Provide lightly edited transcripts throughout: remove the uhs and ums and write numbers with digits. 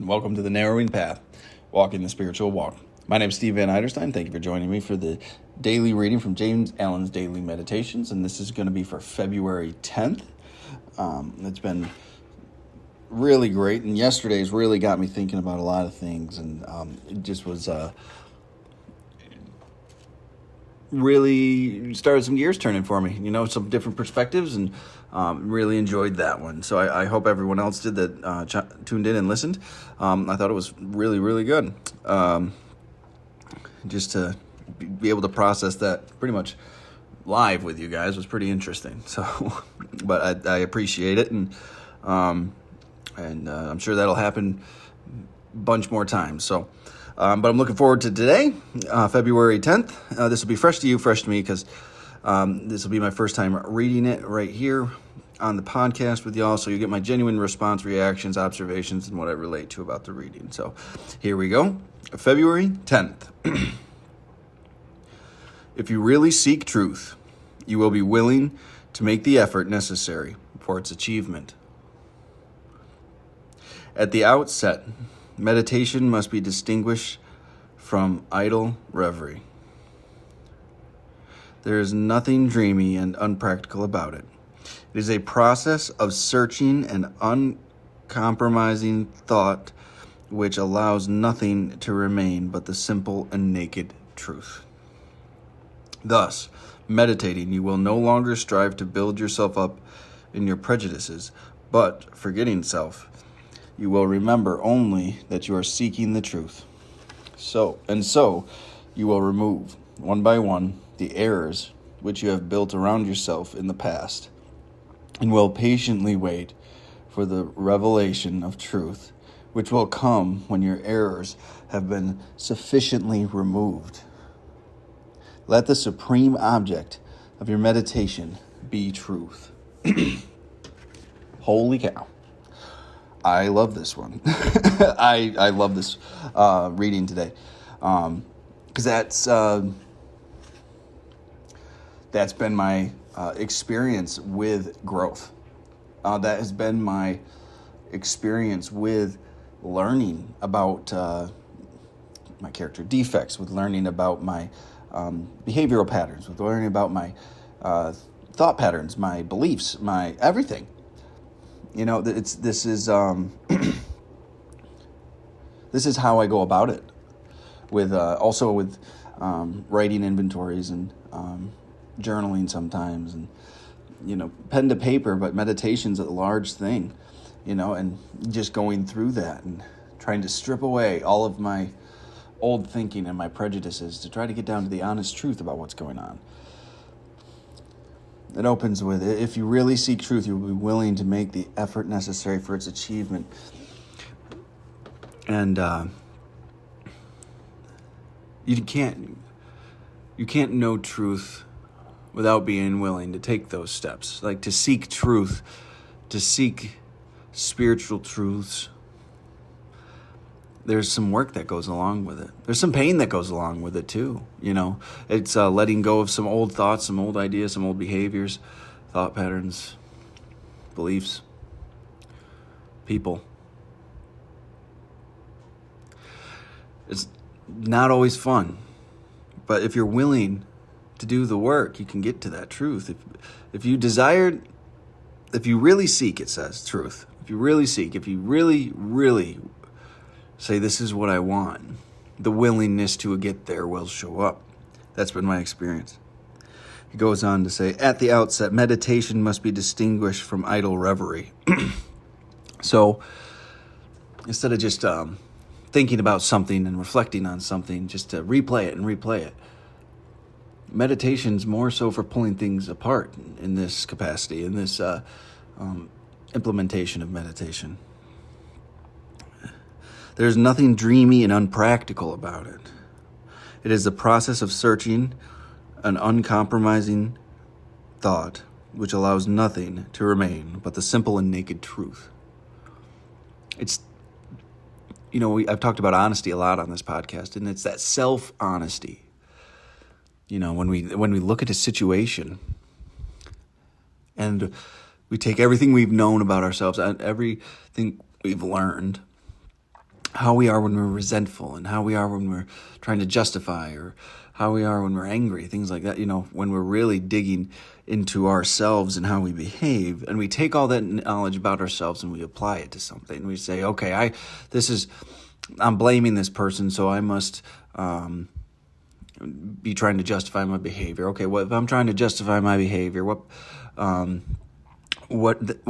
and welcome to the Narrowing Path, Walking the Spiritual Walk. My name is Steve Van Eiderstein. Thank you for joining me for the daily reading from James Allen's Daily Meditations, and this is going to be for February 10th. It's been really great, and yesterday's really got me thinking about a lot of things, and it just was really started some gears turning for me, some different perspectives, and really enjoyed that one. So I hope everyone else did that, tuned in and listened. I thought it was really, really good. Just to be able to process that pretty much live with you guys was pretty interesting. So, but I appreciate it, and I'm sure that'll happen a bunch more times. So, but I'm looking forward to today, February 10th. This will be fresh to you, fresh to me, because this will be my first time reading it right here on the podcast with y'all. So you get my genuine response, reactions, observations, and what I relate to about the reading. So here we go. February 10th. If you really seek truth, you will be willing to make the effort necessary for its achievement. At the outset, meditation must be distinguished from idle reverie. There is nothing dreamy and unpractical about it. It is a process of searching and uncompromising thought which allows nothing to remain but the simple and naked truth. Thus, meditating, you will no longer strive to build yourself up in your prejudices, but, forgetting self, you will remember only that you are seeking the truth. So you will remove, one by one, the errors which you have built around yourself in the past, and will patiently wait for the revelation of truth, which will come when your errors have been sufficiently removed. Let the supreme object of your meditation be truth. Holy cow. I love this one. I love this reading today, because that's been my experience with growth. That has been my experience with learning about my character defects, with learning about my behavioral patterns, with learning about my thought patterns, my beliefs, my everything. This is this is how I go about it. With also with writing inventories and journaling sometimes, and pen to paper, but meditation's a large thing, and just going through that and trying to strip away all of my old thinking and my prejudices to try to get down to the honest truth about what's going on. It opens with, if you really seek truth, you will be willing to make the effort necessary for its achievement. And you can't know truth without being willing to take those steps. Like, to seek truth, to seek spiritual truths, there's some work that goes along with it. There's some pain that goes along with it too. It's letting go of some old thoughts, some old ideas, some old behaviors, thought patterns, beliefs, people. It's not always fun, but if you're willing to do the work, you can get to that truth. If you really seek, it says, truth. If you really seek, if you really, really say, this is what I want, the willingness to get there will show up. That's been my experience. He goes on to say, at the outset, meditation must be distinguished from idle reverie. So instead of just thinking about something and reflecting on something, just to replay it, meditation's more so for pulling things apart in this capacity, in this implementation of meditation. There's nothing dreamy and unpractical about it. It is the process of searching an uncompromising thought which allows nothing to remain but the simple and naked truth. It's, I've talked about honesty a lot on this podcast, and it's that self-honesty. When we look at a situation and we take everything we've known about ourselves and everything we've learned, how we are when we're resentful, and how we are when we're trying to justify, or how we are when we're angry, things like that, when we're really digging into ourselves and how we behave, and we take all that knowledge about ourselves and we apply it to something. We say, okay, I'm blaming this person, so I must be trying to justify my behavior. Okay, if I'm trying to justify my behavior, what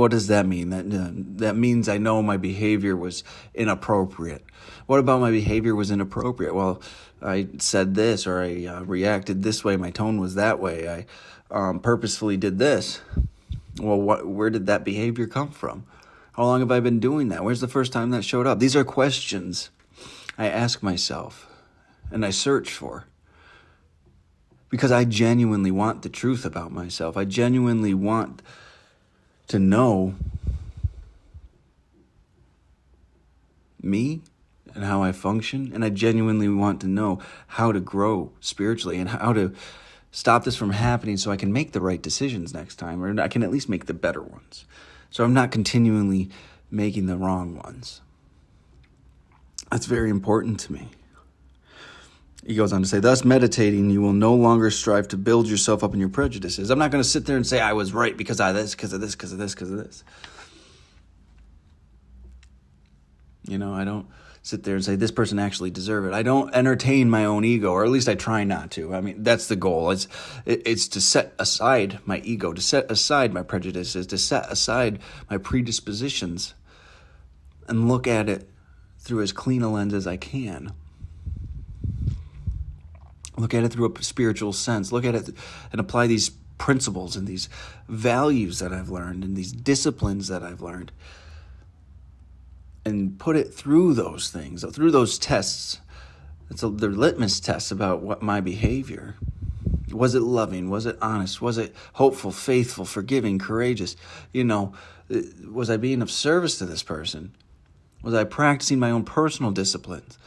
does that mean? That means I know my behavior was inappropriate. What about my behavior was inappropriate? Well, I said this, or I reacted this way. My tone was that way. I purposefully did this. Well, where did that behavior come from? How long have I been doing that? Where's the first time that showed up? These are questions I ask myself and I search for, because I genuinely want the truth about myself. I genuinely want to know me and how I function, and I genuinely want to know how to grow spiritually and how to stop this from happening so I can make the right decisions next time, or I can at least make the better ones, so I'm not continually making the wrong ones. That's very important to me. He goes on to say, thus meditating, you will no longer strive to build yourself up in your prejudices. I'm not going to sit there and say I was right because of this, because of this, because of this, because of this. I don't sit there and say this person actually deserved it. I don't entertain my own ego, or at least I try not to. I mean, that's the goal. It's to set aside my ego, to set aside my prejudices, to set aside my predispositions, and look at it through as clean a lens as I can. Look at it through a spiritual sense. Look at it and apply these principles and these values that I've learned and these disciplines that I've learned, and put it through those things, through those tests. They're litmus tests about what my behavior. Was it loving? Was it honest? Was it hopeful, faithful, forgiving, courageous? Was I being of service to this person? Was I practicing my own personal disciplines?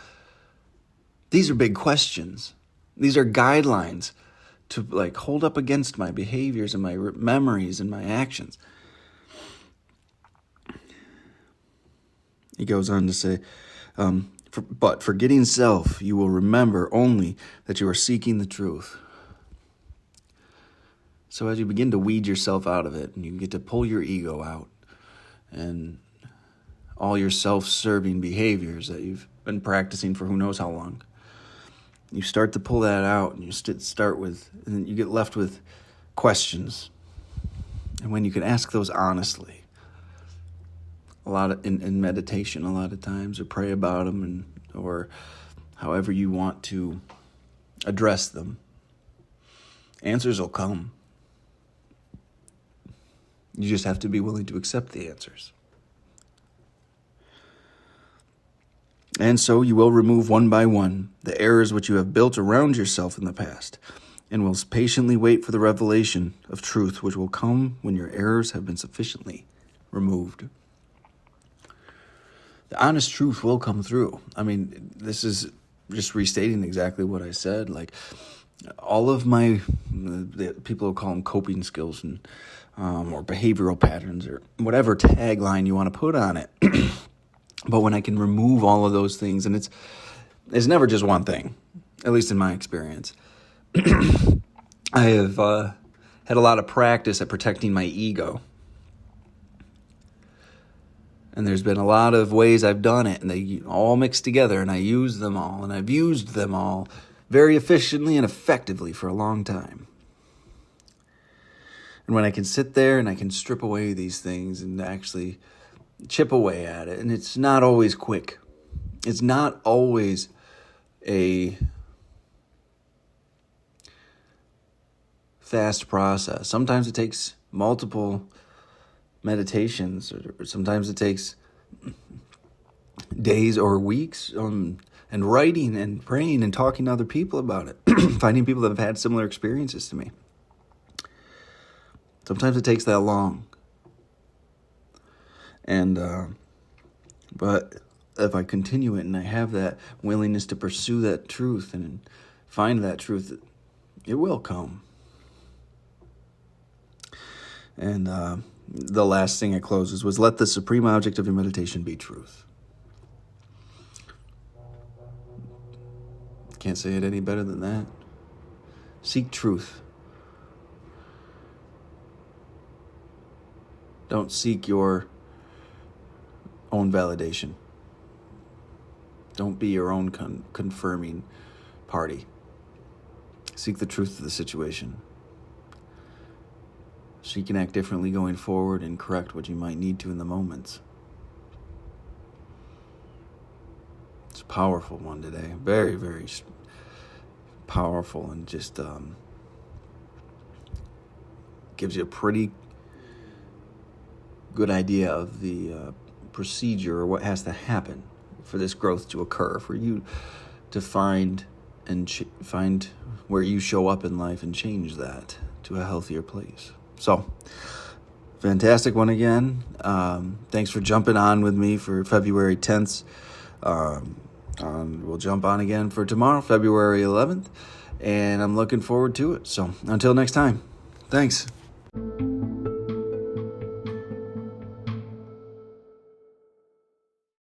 These are big questions. These are guidelines to hold up against my behaviors and my memories and my actions. He goes on to say, but forgetting self, you will remember only that you are seeking the truth. So as you begin to weed yourself out of it, and you get to pull your ego out and all your self-serving behaviors that you've been practicing for who knows how long, you start to pull that out, and and you get left with questions. And when you can ask those honestly, a lot of, in meditation, a lot of times, or pray about them, or however you want to address them, answers will come. You just have to be willing to accept the answers. And so you will remove one by one the errors which you have built around yourself in the past, and will patiently wait for the revelation of truth, which will come when your errors have been sufficiently removed. The honest truth will come through. I mean, this is just restating exactly what I said. All of the people will call them coping skills and or behavioral patterns, or whatever tagline you want to put on it. But when I can remove all of those things, and it's never just one thing, at least in my experience. I have had a lot of practice at protecting my ego. And there's been a lot of ways I've done it, and they all mix together, and I use them all, and I've used them all very efficiently and effectively for a long time. And when I can sit there and I can strip away these things and actually chip away at it, and it's not always quick. It's not always a fast process. Sometimes it takes multiple meditations, or sometimes it takes days or weeks, and writing and praying and talking to other people about it, finding people that have had similar experiences to me. Sometimes it takes that long. And but if I continue it and I have that willingness to pursue that truth and find that truth, it will come. And the last thing I closes was, let the supreme object of your meditation be truth. Can't say it any better than that. Seek truth. Don't seek your own validation. Don't be your own confirming party. Seek the truth of the situation, so you can act differently going forward and correct what you might need to in the moments. It's a powerful one today. Very, very powerful, and just gives you a pretty good idea of the procedure, or what has to happen for this growth to occur, for you to find find where you show up in life and change that to a healthier place. So, fantastic one again. Thanks for jumping on with me for February 10th. We'll jump on again for tomorrow, February 11th, and I'm looking forward to it. So, until next time, thanks.